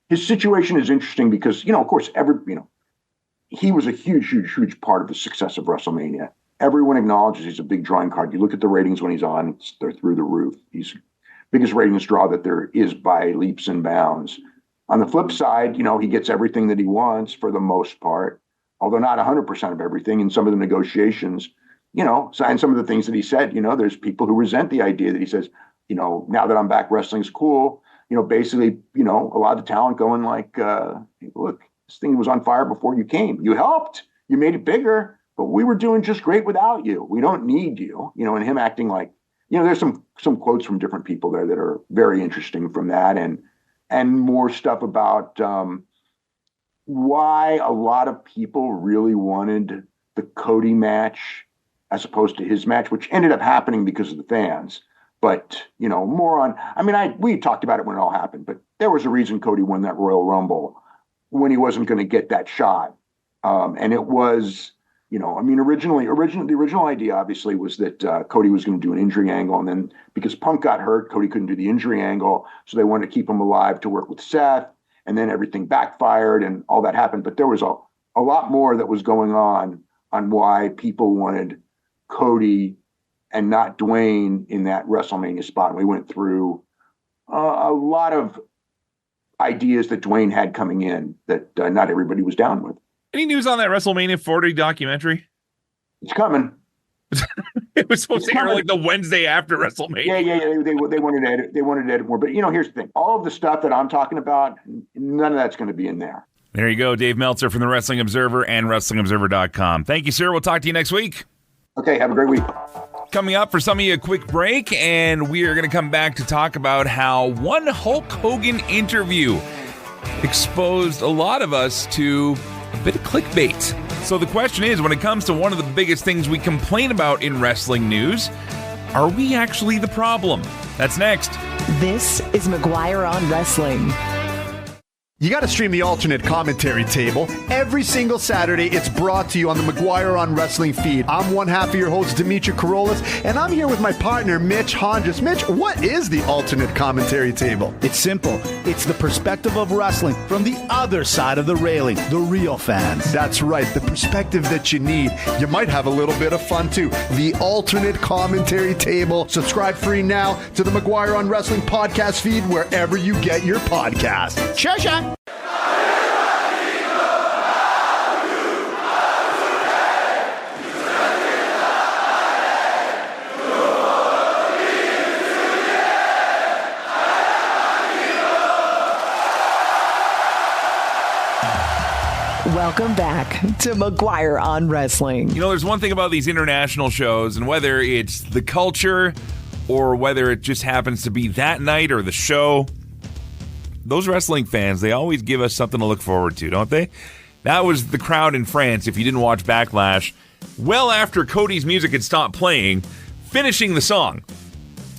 His situation is interesting because, of course, he was a huge part of the success of WrestleMania. Everyone acknowledges he's a big drawing card. You look at the ratings when he's on, they're through the roof. He's the biggest ratings draw that there is by leaps and bounds. On the flip side, he gets everything that he wants for the most part, although not 100% of everything. In some of the negotiations, and some of the things that he said, there's people who resent the idea that he says, now that I'm back, wrestling's cool. Basically, a lot of the talent going like, look, this thing was on fire before you came. You helped. You made it bigger, but we were doing just great without you. We don't need you. And him acting like, there's some quotes from different people there that are very interesting from that, and more stuff about why a lot of people really wanted the Cody match as opposed to his match, which ended up happening because of the fans. But, more on, we talked about it when it all happened, but there was a reason Cody won that Royal Rumble when he wasn't going to get that shot. And it was Originally, the original idea obviously was that Cody was going to do an injury angle, and then because Punk got hurt, Cody couldn't do the injury angle, so they wanted to keep him alive to work with Seth, and then everything backfired and all that happened. But there was a lot more that was going on why people wanted Cody and not Dwayne in that WrestleMania spot. And we went through a lot of ideas that Dwayne had coming in that not everybody was down with. Any news on that WrestleMania 40 documentary? It's coming. It was supposed to air like the Wednesday after WrestleMania. Yeah. They wanted to edit. They wanted to edit more. But here's the thing: all of the stuff that I'm talking about, none of that's going to be in there. There you go, Dave Meltzer from the Wrestling Observer and WrestlingObserver.com. Thank you, sir. We'll talk to you next week. Okay, have a great week. Coming up for some of you, a quick break, and we are going to come back to talk about how one Hulk Hogan interview exposed a lot of us to a bit of clickbait. So the question is, when it comes to one of the biggest things we complain about in wrestling news, are we actually the problem? That's next. This is McGuire on Wrestling. You got to stream the alternate commentary table. Every single Saturday, it's brought to you on the McGuire on Wrestling feed. I'm one half of your host, Dimitri Karolis, and I'm here with my partner, Mitch Hondra's. Mitch, what is the alternate commentary table? It's simple. It's the perspective of wrestling from the other side of the railing, the real fans. That's right, the perspective that you need. You might have a little bit of fun, too. The alternate commentary table. Subscribe free now to the McGuire on Wrestling podcast feed wherever you get your podcasts. Sure. Welcome back to McGuire on Wrestling. There's one thing about these international shows, and whether it's the culture or whether it just happens to be that night or the show, those wrestling fans, they always give us something to look forward to, don't they? That was the crowd in France, if you didn't watch Backlash, well after Cody's music had stopped playing, finishing the song.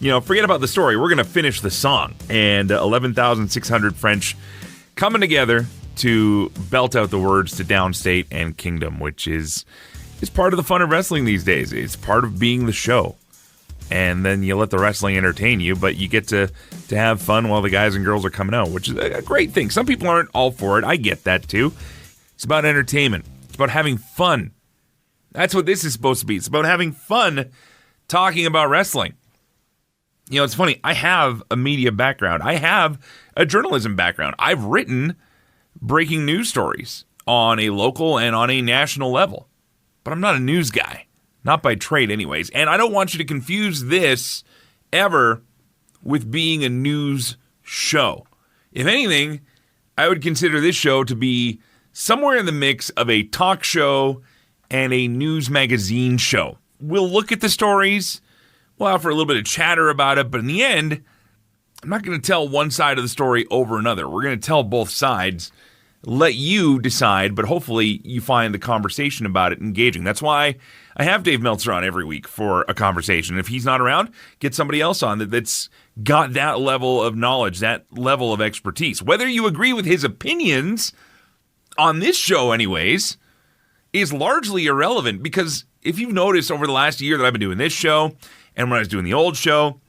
Forget about the story. We're going to finish the song. And 11,600 French coming together to belt out the words to Downstate and Kingdom, which is part of the fun of wrestling these days. It's part of being the show. And then you let the wrestling entertain you, but you get to have fun while the guys and girls are coming out, which is a great thing. Some people aren't all for it. I get that too. It's about entertainment. It's about having fun. That's what this is supposed to be. It's about having fun talking about wrestling. It's funny. I have a media background. I have a journalism background. I've written breaking news stories on a local and on a national level. But I'm not a news guy. Not by trade anyways. And I don't want you to confuse this ever with being a news show. If anything, I would consider this show to be somewhere in the mix of a talk show and a news magazine show. We'll look at the stories. We'll have for a little bit of chatter about it. But in the end, I'm not going to tell one side of the story over another. We're going to tell both sides. Let you decide, but hopefully you find the conversation about it engaging. That's why I have Dave Meltzer on every week for a conversation. If he's not around, get somebody else on that's got that level of knowledge, that level of expertise. Whether you agree with his opinions on this show anyways is largely irrelevant, because if you've noticed over the last year that I've been doing this show and when I was doing the old show,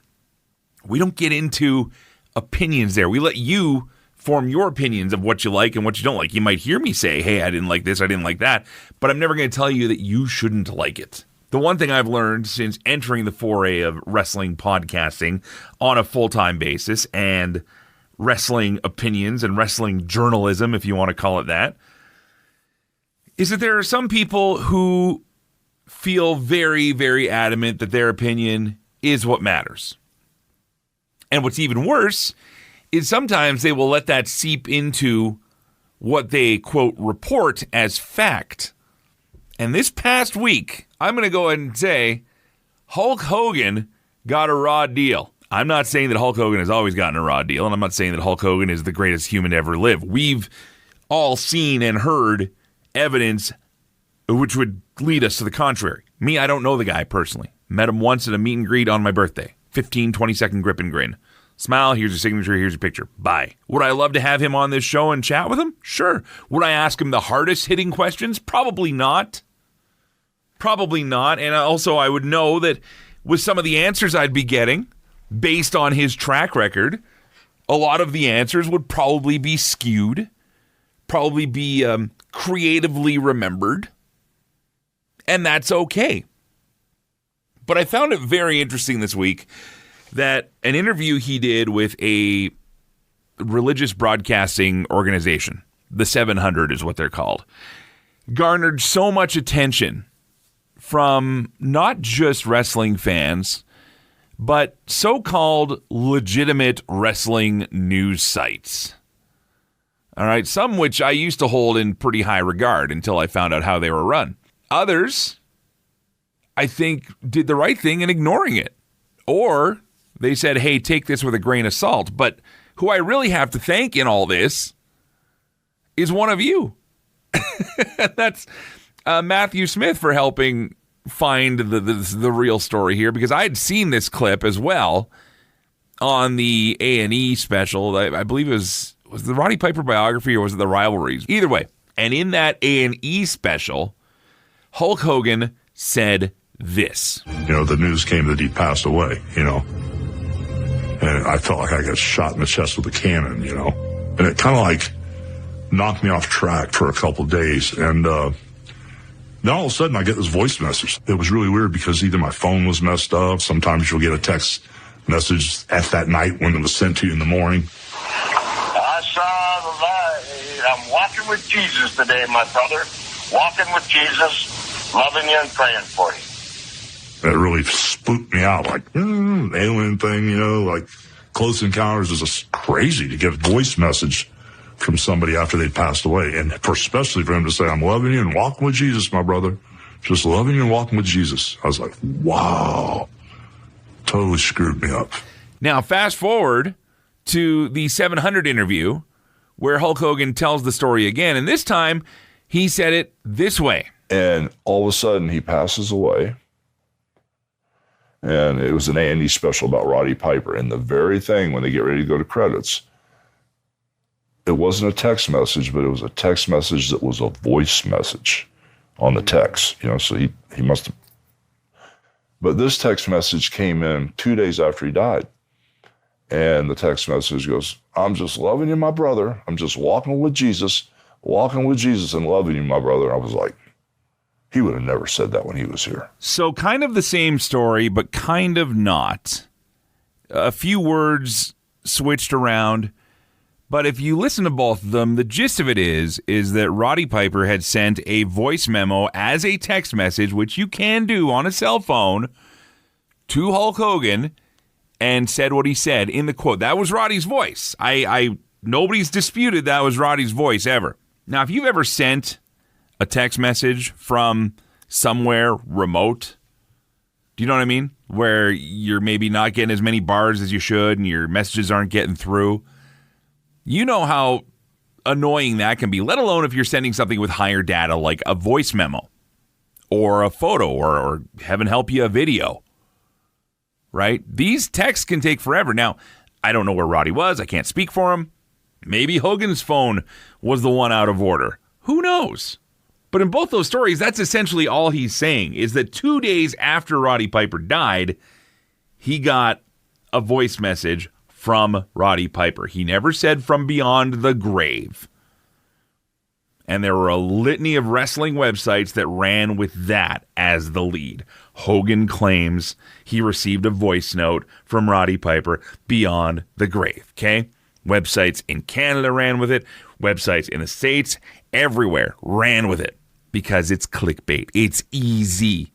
we don't get into opinions there. We let you form your opinions of what you like and what you don't like. You might hear me say, hey, I didn't like this, I didn't like that, but I'm never going to tell you that you shouldn't like it. The one thing I've learned since entering the foray of wrestling podcasting on a full-time basis and wrestling opinions and wrestling journalism, if you want to call it that, is that there are some people who feel very, very adamant that their opinion is what matters. And what's even worse is sometimes they will let that seep into what they, quote, report as fact. And this past week, I'm going to go ahead and say Hulk Hogan got a raw deal. I'm not saying that Hulk Hogan has always gotten a raw deal, and I'm not saying that Hulk Hogan is the greatest human to ever live. We've all seen and heard evidence which would lead us to the contrary. Me, I don't know the guy personally. Met him once at a meet and greet on my birthday. 15, 20-second grip and grin. Smile, here's your signature, here's your picture. Bye. Would I love to have him on this show and chat with him? Sure. Would I ask him the hardest hitting questions? Probably not. Probably not. And also, I would know that with some of the answers I'd be getting, based on his track record, a lot of the answers would probably be skewed, probably be creatively remembered, and that's okay. But I found it very interesting this week that an interview he did with a religious broadcasting organization, the 700 is what they're called, garnered so much attention from not just wrestling fans, but so-called legitimate wrestling news sites. All right, some which I used to hold in pretty high regard until I found out how they were run. Others, I think, did the right thing in ignoring it. Or they said, hey, take this with a grain of salt. But who I really have to thank in all this is one of you. That's Matthew Smith for helping find the real story here, because I had seen this clip as well on the A&E special. I believe it was the Roddy Piper biography, or was it the Rivalries? Either way. And in that A&E special, Hulk Hogan said this. The news came that he passed away, and I felt like I got shot in the chest with a cannon, and it kind of like knocked me off track for a couple of days. And then all of a sudden I get this voice message. It was really weird because either my phone was messed up. Sometimes you'll get a text message at that night when it was sent to you in the morning. I saw the light. I'm walking with Jesus today, my brother. Walking with Jesus, loving you and praying for you. And it really spooked me out, like, alien thing, like Close Encounters is just crazy to get a voice message from somebody after they passed away. And especially for him to say, I'm loving you and walking with Jesus, my brother. Just loving you and walking with Jesus. I was like, wow. Totally screwed me up. Now, fast forward to the 700 interview where Hulk Hogan tells the story again. And this time, he said it this way. And all of a sudden, he passes away. And it was an A&E special about Roddy Piper. And the very thing, when they get ready to go to credits, it wasn't a text message, but it was a text message that was a voice message on the text. So he must have. But this text message came in 2 days after he died. And the text message goes, I'm just loving you, my brother. I'm just walking with Jesus and loving you, my brother. I was like, he would have never said that when he was here. So kind of the same story, but kind of not. A few words switched around. But if you listen to both of them, the gist of it is that Roddy Piper had sent a voice memo as a text message, which you can do on a cell phone, to Hulk Hogan, and said what he said in the quote. That was Roddy's voice. Nobody's disputed that was Roddy's voice ever. Now, if you've ever sent a text message from somewhere remote, do you know what I mean? Where you're maybe not getting as many bars as you should and your messages aren't getting through. You know how annoying that can be, let alone if you're sending something with higher data like a voice memo or a photo or heaven help you, a video, right? These texts can take forever. Now, I don't know where Roddy was. I can't speak for him. Maybe Hogan's phone was the one out of order. Who knows? But in both those stories, that's essentially all he's saying, is that 2 days after Roddy Piper died, he got a voice message from Roddy Piper. He never said from beyond the grave. And there were a litany of wrestling websites that ran with that as the lead. Hogan claims he received a voice note from Roddy Piper beyond the grave, okay? Websites in Canada ran with it. Websites in the States, everywhere ran with it because it's clickbait. It's easy.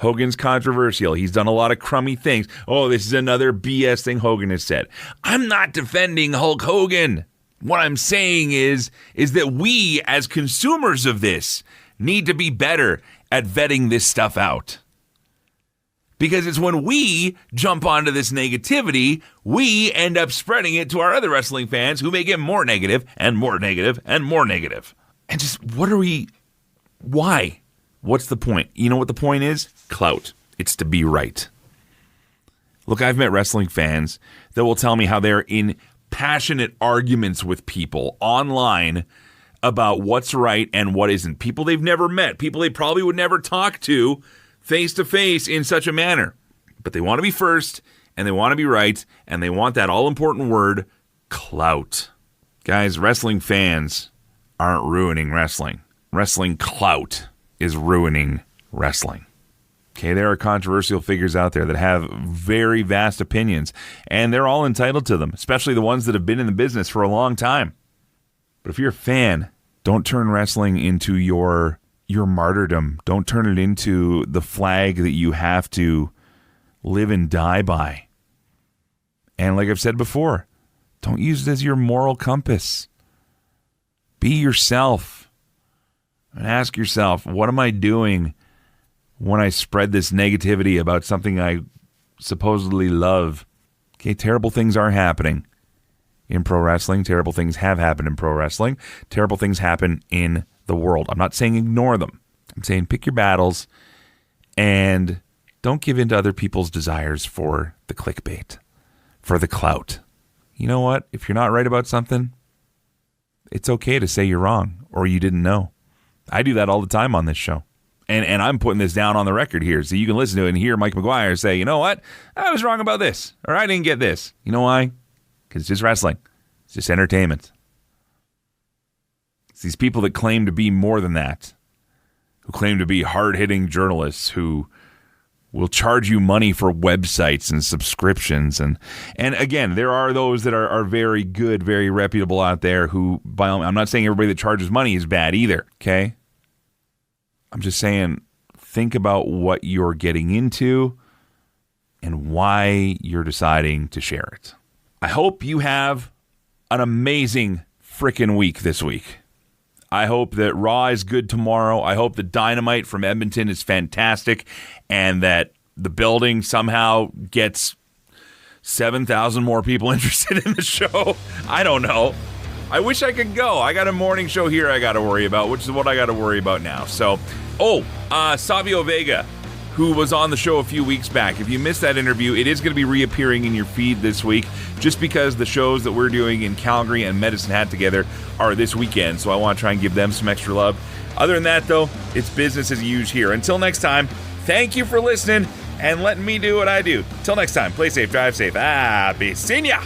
Hogan's controversial. He's done a lot of crummy things. Oh, this is another BS thing Hogan has said. I'm not defending Hulk Hogan. What I'm saying is that we, as consumers of this, need to be better at vetting this stuff out. Because it's when we jump onto this negativity, we end up spreading it to our other wrestling fans who make it more negative and more negative and more negative. And just, why? What's the point? You know what the point is? Clout. It's to be right. Look, I've met wrestling fans that will tell me how they're in passionate arguments with people online about what's right and what isn't. People they've never met, people they probably would never talk to face to face in such a manner. But they want to be first, and they want to be right, and they want that all-important word, clout. Guys, wrestling fans aren't ruining wrestling. Wrestling clout is ruining wrestling. Okay, there are controversial figures out there that have very vast opinions, and they're all entitled to them, especially the ones that have been in the business for a long time. But if you're a fan, don't turn wrestling into your martyrdom. Don't turn it into the flag that you have to live and die by. And like I've said before, don't use it as your moral compass. Be yourself. And ask yourself, what am I doing when I spread this negativity about something I supposedly love? Okay, terrible things are happening in pro wrestling. Terrible things have happened in pro wrestling. Terrible things happen in the world. I'm not saying ignore them. I'm saying pick your battles and don't give in to other people's desires for the clickbait, for the clout. You know what? If you're not right about something, it's okay to say you're wrong or you didn't know. I do that all the time on this show. And I'm putting this down on the record here so you can listen to it and hear Mike McGuire say, you know what? I was wrong about this, or I didn't get this. You know why? Because it's just wrestling. It's just entertainment. It's these people that claim to be more than that, who claim to be hard-hitting journalists, who will charge you money for websites and subscriptions. And again, there are those that are very good, very reputable out there who, I'm not saying everybody that charges money is bad either, okay? I'm just saying, think about what you're getting into and why you're deciding to share it. I hope you have an amazing freaking week this week. I hope that Raw is good tomorrow. I hope the Dynamite from Edmonton is fantastic and that the building somehow gets 7,000 more people interested in the show. I don't know. I wish I could go. I got a morning show here I got to worry about, which is what I got to worry about now. So, Savio Vega, who was on the show a few weeks back. If you missed that interview, it is going to be reappearing in your feed this week just because the shows that we're doing in Calgary and Medicine Hat together are this weekend, so I want to try and give them some extra love. Other than that, though, it's business as usual here. Until next time, thank you for listening and letting me do what I do. Till next time, play safe, drive safe. Be seeing ya!